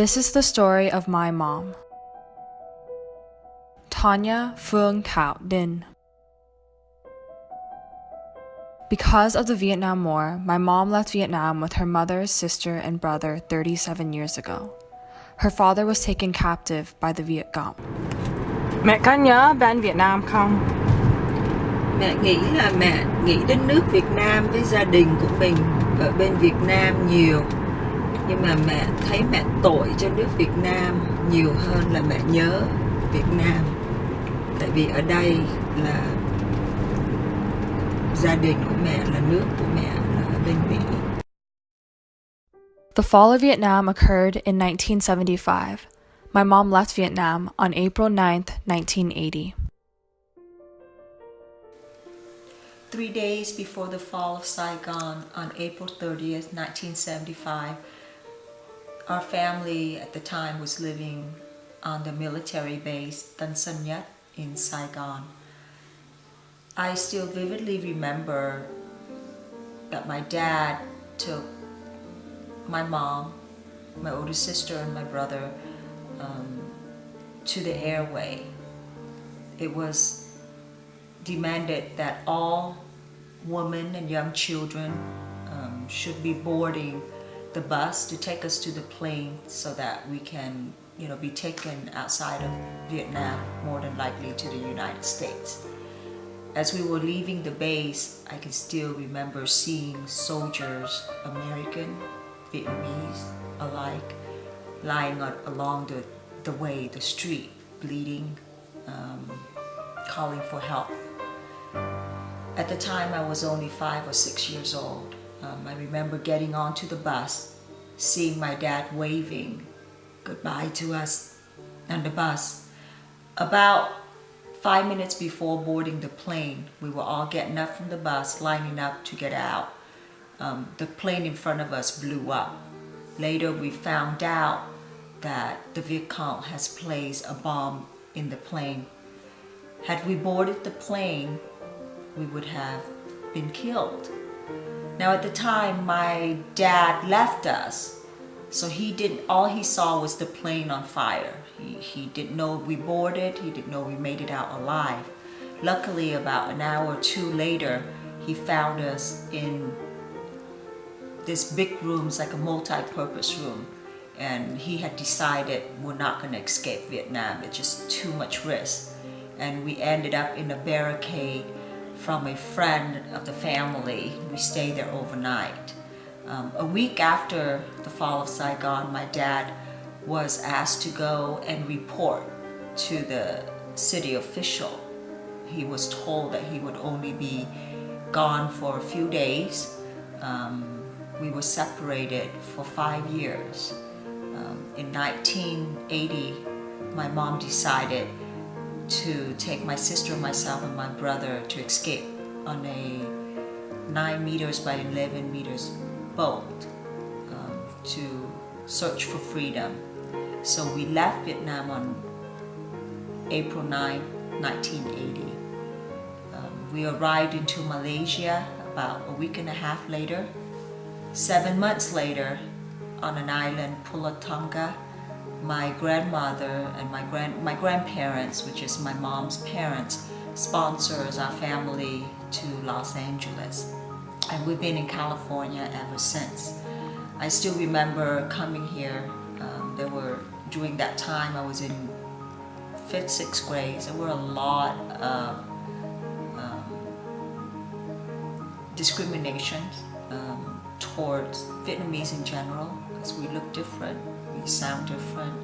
This is the story of my mom, Tanya Phương Thảo Dinh. Because of the Vietnam War, my mom left Vietnam with her mother, sister, and brother 37 years ago. Her father was taken captive by the Viet Cong. Mẹ có nhớ bên Việt Nam không? Mẹ nghĩ là mẹ nghĩ đến nước Việt Nam với gia đình của mình ở bên Việt Nam nhiều. Nhưng mà mẹ thấy mẹ tội cho nước Việt Nam nhiều hơn là mẹ nhớ Việt Nam. Tại vì ở đây là gia đình của mẹ, là nước của mẹ là ở bên Mỹ. The fall of Vietnam occurred in 1975. My mom left Vietnam on April 9th, 1980. 3 days before the fall of Saigon on April 30th, 1975, our family at the time was living on the military base Tân Sơn Nhất in Saigon. I still vividly remember that my dad took my mom, my older sister, and my brother to the airway. It was demanded that all women and young children should be boarding the bus to take us to the plane so that we can, be taken outside of Vietnam, more than likely to the United States. As we were leaving the base, I can still remember seeing soldiers, American, Vietnamese alike, lying along the way, the street, bleeding, calling for help. At the time, I was only 5 or 6 years old. I remember getting onto the bus, seeing my dad waving goodbye to us on the bus. About 5 minutes before boarding the plane, we were all getting up from the bus, lining up to get out. The plane in front of us blew up. Later, we found out that the Viet Cong has placed a bomb in the plane. Had we boarded the plane, we would have been killed. Now at the time, my dad left us, so all he saw was the plane on fire. He didn't know we boarded, he didn't know we made it out alive. Luckily, about an hour or two later, he found us in this big room, it's like a multi-purpose room, and he had decided we're not going to escape Vietnam, it's just too much risk. And we ended up in a barricade from a friend of the family. We stayed there overnight. A week after the fall of Saigon, my dad was asked to go and report to the city official. He was told that he would only be gone for a few days. We were separated for 5 years. In 1980, my mom decided to take my sister, myself, and my brother to escape on a 9 meters by 11 meters boat to search for freedom. So we left Vietnam on April 9, 1980. We arrived into Malaysia about a week and a half later. 7 months later, on an island, Pulau Tonga, my grandmother and my grandparents, which is my mom's parents, sponsors our family to Los Angeles. And we've been in California ever since. I still remember coming here. During that time, I was in 5th, 6th grade. There were a lot of discriminations towards Vietnamese in general, because we look different, we sound different,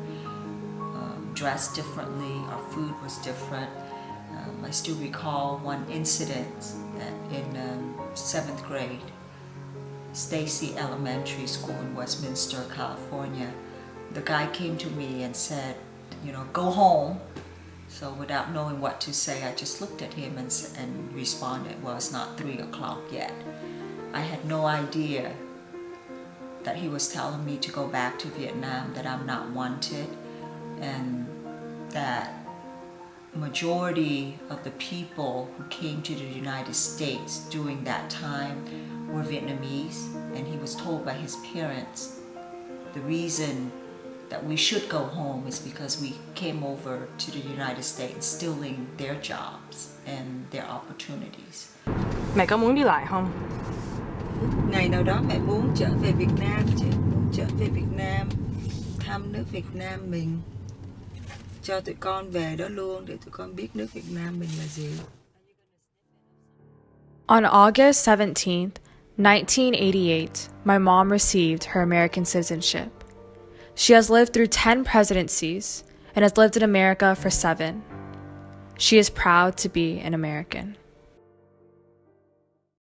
dressed differently, our food was different. I still recall one incident in 7th grade, Stacy Elementary School in Westminster, California. The guy came to me and said, go home. So without knowing what to say, I just looked at him and responded, well, it's not 3 o'clock yet. I had no idea that he was telling me to go back to Vietnam, that I'm not wanted, and that majority of the people who came to the United States during that time were Vietnamese, and he was told by his parents the reason that we should go home is because we came over to the United States stealing their jobs and their opportunities. Mẹ có muốn đi lại không? Ngày nào đó mẹ muốn trở về Việt Nam chứ, muốn trở về Việt Nam, thăm nước Việt Nam mình, cho tụi con về đó luôn để tụi con biết nước Việt Nam mình là gì. On August 17th, 1988, my mom received her American citizenship. She has lived through 10 presidencies and has lived in America for 7. She is proud to be an American.